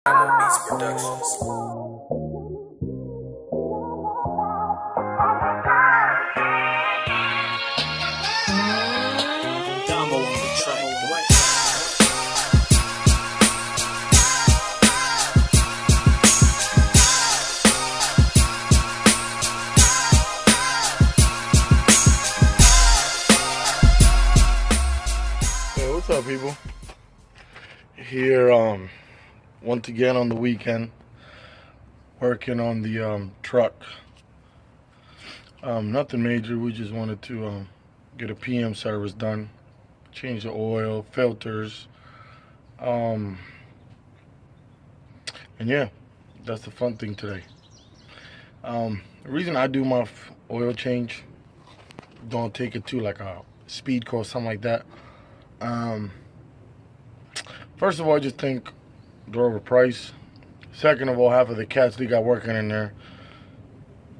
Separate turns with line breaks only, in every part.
Beats Productions. Dumbo on the track.
Hey, what's up, people? Here, once again on the weekend, working on the truck. Nothing major. We just wanted to get a PM service done, change the oil, filters, and yeah, that's the fun thing today. The reason I do my oil change, don't take it to like a speed course, something like that. First of all, I just think they're overpriced. Second of all, half of the cats they got working in there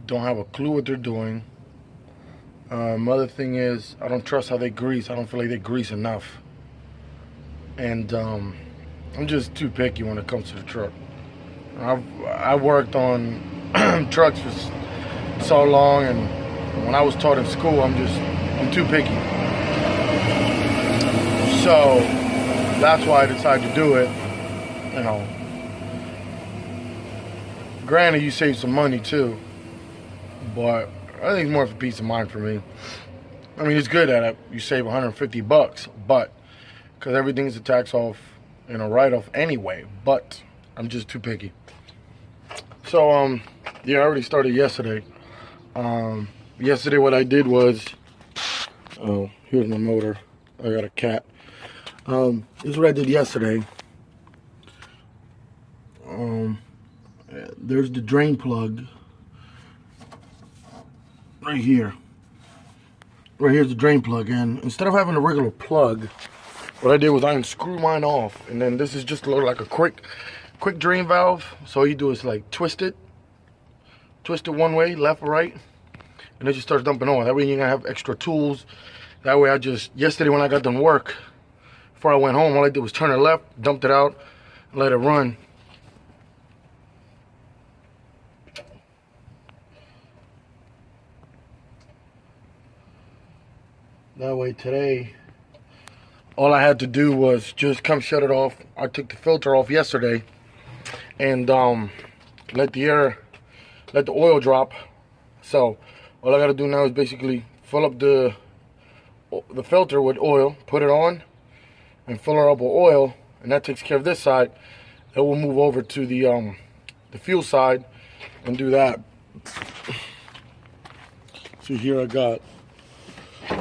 don't have a clue what they're doing. Other thing is, I don't trust how they grease. I don't feel like they grease enough. And I'm just too picky when it comes to the truck. I worked on trucks for so long, and when I was taught in school, I'm too picky. So that's why I decided to do it. You know, granted, you save some money too, but I think it's more for peace of mind for me. I mean, it's good that you save $150, but because everything's a tax off, write-off anyway. But I'm just too picky. So yeah, I already started yesterday. Yesterday, what I did was, oh, here's my motor. I got a cat. This is what I did yesterday. There's the drain plug right here. Right here's the drain plug, and instead of having a regular plug, what I did was I unscrew mine off, and then this is just like a quick drain valve. So all you do is like twist it one way, left or right, and it just starts dumping oil. That way you're gonna have extra tools. That way yesterday when I got done work, before I went home, all I did was turn it left, dumped it out, and let it run. That way today, all I had to do was just come shut it off. I took the filter off yesterday and let the oil drop. So all I gotta do now is basically fill up the filter with oil, put it on, and fill her up with oil, and that takes care of this side. Then we'll move over to the fuel side and do that. So here I got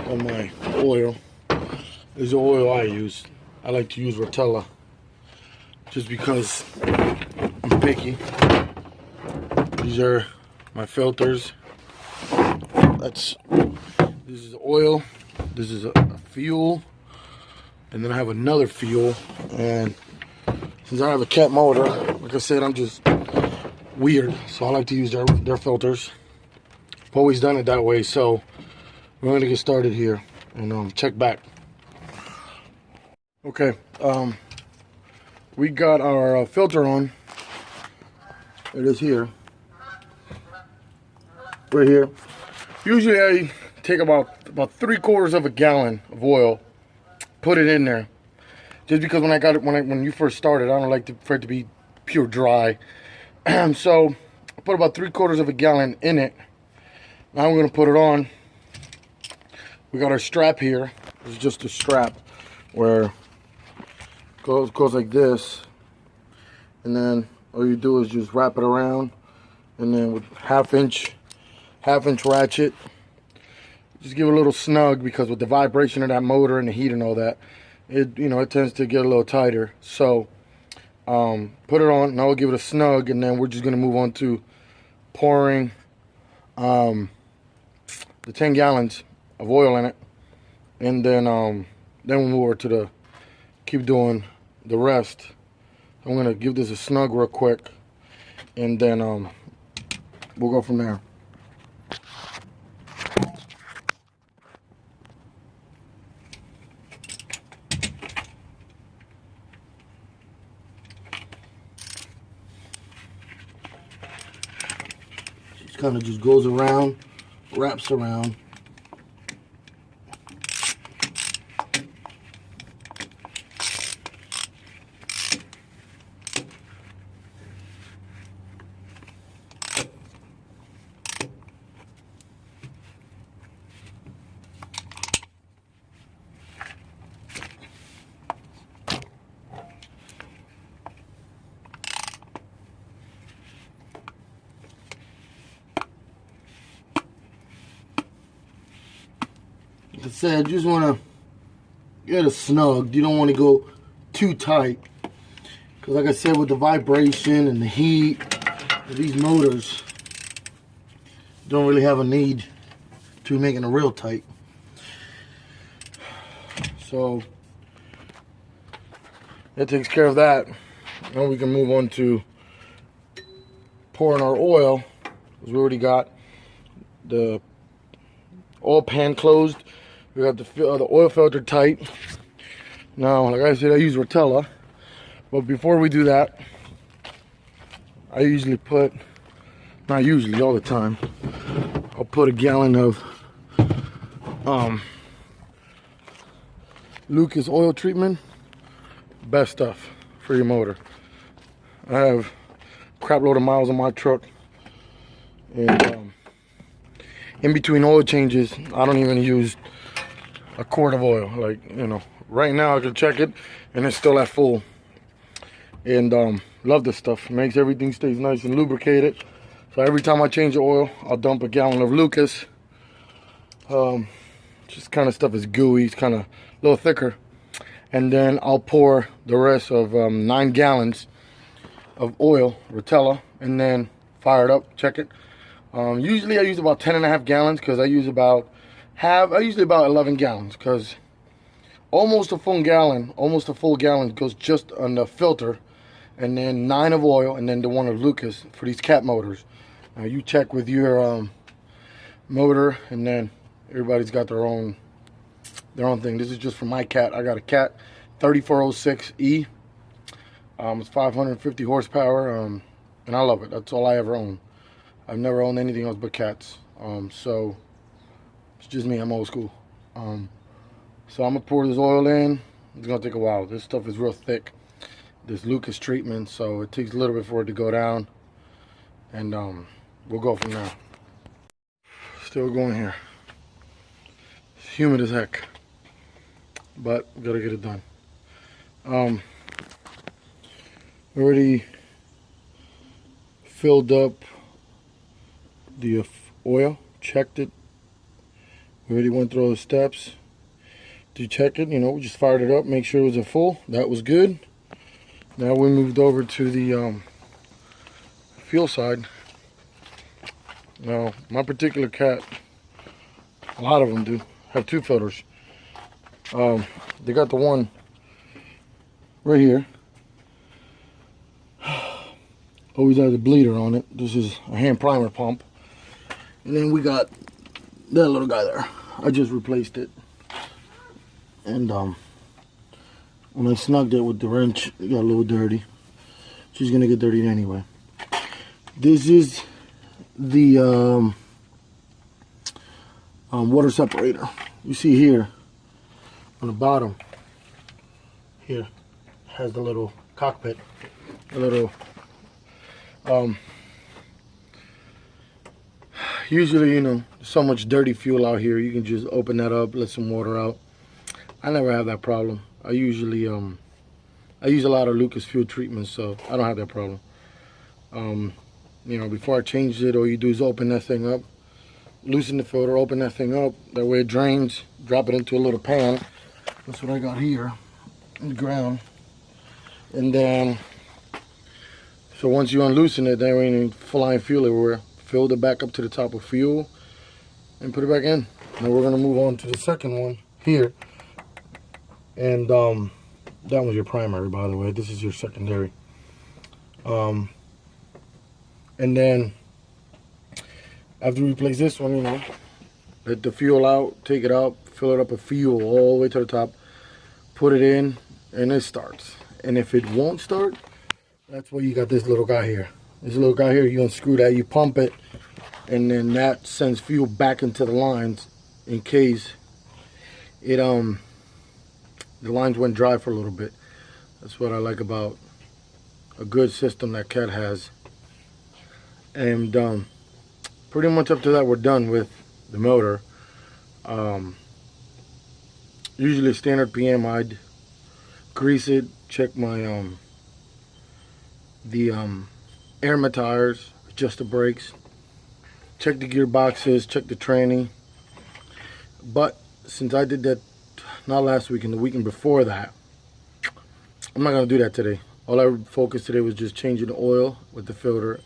on my oil. This is the oil I use. I like to use Rotella just because I'm picky. These are my filters. This is oil. This is a fuel. And then I have another fuel. And since I have a cat motor, like I said, I'm just weird. So I like to use their filters. I've always done it that way. So we're going to get started here and check back. Okay, we got our filter on. It is here, right here. Usually I take about 3/4 of a gallon of oil, put it in there, just because when I got it when you first started, I don't like for it to be pure dry. So I put about 3/4 of a gallon in it. Now I'm gonna put it on. We got our strap here. It's just a strap where it goes like this, and then all you do is just wrap it around, and then with half inch ratchet, just give it a little snug, because with the vibration of that motor and the heat and all that, it tends to get a little tighter. So put it on. Now we'll give it a snug, and then we're just gonna move on to pouring the 10 gallons of oil in it, and then we'll move over to keep doing the rest. I'm gonna give this a snug real quick, and then we'll go from there. kind of just goes around, wraps around. Like I said, you just want to get it snug. You don't want to go too tight. Because like I said, with the vibration and the heat, these motors don't really have a need to be making it real tight. So that takes care of that. Now we can move on to pouring our oil. Because we already got the oil pan closed. We got the oil filter tight. Now, like I said, I use Rotella. But before we do that, I usually put, not usually, all the time, I'll put a gallon of Lucas oil treatment. Best stuff for your motor. I have a crap load of miles on my truck. And in between oil changes, I don't even use a quart of oil. Like, you know, right now I can check it and it's still at full. And love this stuff. It makes everything stays nice and lubricated. So every time I change the oil, I'll dump a gallon of Lucas. Just kind of stuff is gooey. It's kind of a little thicker. And then I'll pour the rest of 9 gallons of oil, Rotella, and then fire it up, check it. Usually I use about 10.5 gallons because I use about 11 gallons because almost a full gallon goes just on the filter, and then 9 of oil, and then the 1 of Lucas for these cat motors. Now you check with your motor, and then everybody's got their own thing. This is just for my cat. I got a cat 3406E. It's 550 horsepower, and I love it. That's all I ever own. I've never owned anything else but cats. So it's just me. I'm old school. So I'm gonna pour this oil in. It's gonna take a while. This stuff is real thick. This Lucas treatment, so it takes a little bit for it to go down, and we'll go from there. Still going here. It's humid as heck, but we gotta get it done. Already filled up the oil, checked it. We already went through all the steps to check it. You know, we just fired it up, make sure it was at full. That was good. Now we moved over to the fuel side. Now, my particular cat, a lot of them do, have 2 filters. They got the one right here. Always has a bleeder on it. This is a hand primer pump. And then we got that little guy there. I just replaced it. And when I snugged it with the wrench, it got a little dirty. She's gonna get dirty anyway. This is the water separator. You see here on the bottom here has the little cockpit, a little usually, you know, so much dirty fuel out here, you can just open that up, let some water out. I never have that problem. I usually I use a lot of Lucas fuel treatments, so I don't have that problem. You know, before I change it, all you do is open that thing up, loosen the filter, open that thing up, that way it drains, drop it into a little pan. That's what I got here on the ground. And then, so once you unloosen it, then we ain't flying fuel everywhere. Fill it back up to the top of fuel and put it back in. Now we're gonna move on to the second one here. And that was your primary, by the way. This is your secondary. And then after we replace this one, you know, let the fuel out, take it out, fill it up with fuel all the way to the top, put it in, and it starts. And if it won't start, that's why you got this little guy here. This little guy here, you unscrew that, you pump it, and then that sends fuel back into the lines in case it the lines went dry for a little bit. That's what I like about a good system that Cat has. And pretty much after that, we're done with the motor. Usually standard PM, I'd grease it, check my the air my tires, adjust the brakes, check the gearboxes, check the tranny. But since I did that not last week and the weekend before that, I'm not gonna do that today. All I focused today was just changing the oil with the filter,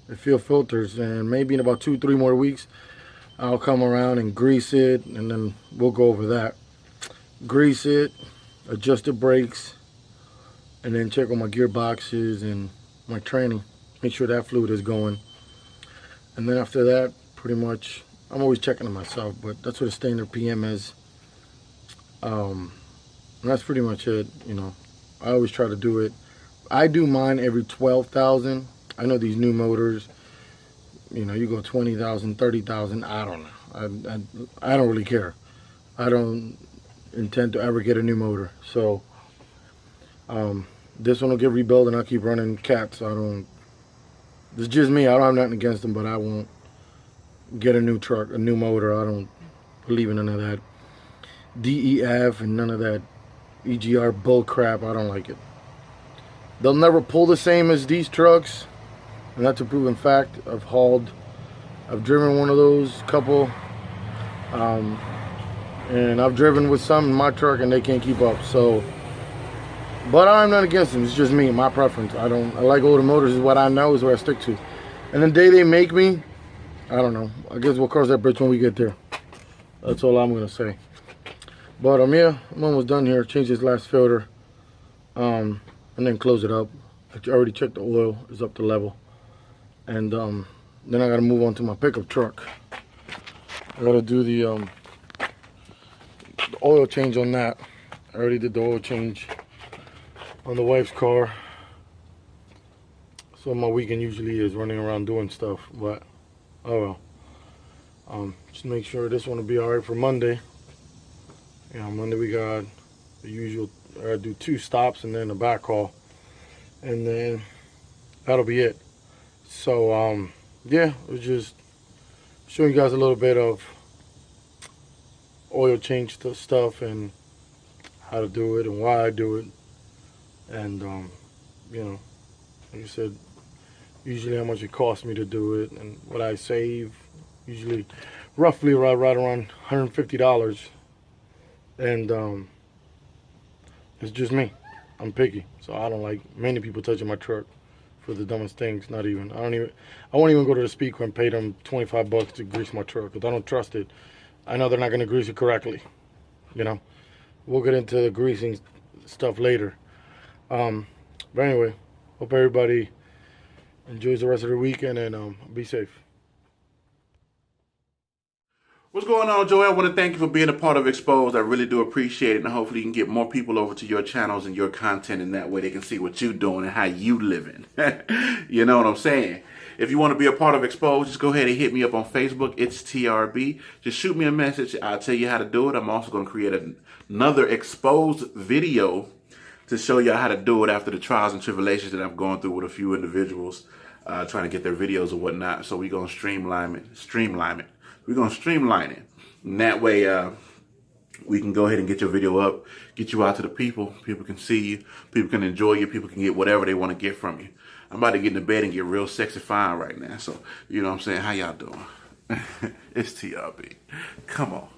the fuel filters, and maybe in about 2-3 more weeks I'll come around and grease it, and then we'll go over that. Grease it, adjust the brakes, and then check on my gearboxes and my tranny. Make sure that fluid is going. And then after that, pretty much, I'm always checking it myself, but that's what a standard PM is. And that's pretty much it, you know. I always try to do it. I do mine every 12,000. I know these new motors, you know, you go 20,000, 30,000, I don't know. I don't really care. I don't intend to ever get a new motor. So this one will get rebuilt and I'll keep running Cats. It's just me. I don't have nothing against them, but I won't get a new truck, a new motor. I don't believe in none of that DEF and none of that EGR bull crap. I don't like it. They'll never pull the same as these trucks, and that's a proven fact. I've driven one of those couple, and I've driven with some in my truck and they can't keep up. So, but I'm not against them. It's just me, my preference. I like older motors. Is what I know, is where I stick to. And the day they make me, I don't know. I guess we'll cross that bridge when we get there. That's all I'm gonna say. But yeah, I'm almost done here. Change this last filter, and then close it up. I already checked the oil is up to level, and then I gotta move on to my pickup truck. I gotta do the oil change on that. I already did the oil change on the wife's car. So my weekend usually is running around doing stuff, but oh well. Just make sure this one will be alright for Monday. You know, Monday we got the usual, I gotta do 2 stops and then a back haul, and then that'll be it. So yeah, it was just showing you guys a little bit of oil change stuff and how to do it and why I do it, and you know, like I said, usually how much it costs me to do it and what I save. Usually roughly right around $150. And it's just me. I'm picky, so I don't like many people touching my truck for the dumbest things. Not even. I won't even go to the Speedco and pay them $25 to grease my truck because I don't trust it. I know they're not going to grease it correctly. You know, we'll get into the greasing stuff later. But anyway, hope everybody enjoys the rest of the weekend, and be safe.
What's going on, Joey? I want to thank you for being a part of Exposed. I really do appreciate it, and hopefully you can get more people over to your channels and your content, and that way they can see what you're doing and how you living. You know what I'm saying? If you want to be a part of Exposed, just go ahead and hit me up on Facebook. It's TRB. Just shoot me a message. I'll tell you how to do it. I'm also going to create another Exposed video to show you how to do it after the trials and tribulations that I'm going through with a few individuals trying to get their videos or whatnot. So we're going to streamline it. We're going to streamline it. And that way we can go ahead and get your video up, get you out to the people. People can see you. People can enjoy you. People can get whatever they want to get from you. I'm about to get into bed and get real sexy fine right now. So, you know what I'm saying? How y'all doing? It's TRB. Come on.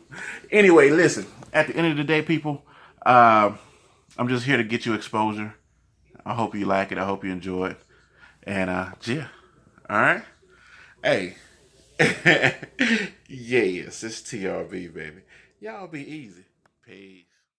Anyway, listen. At the end of the day, people, I'm just here to get you exposure. I hope you like it. I hope you enjoy it. And, yeah. All right? Hey. Yes, it's TRB, baby. Y'all be easy. Peace.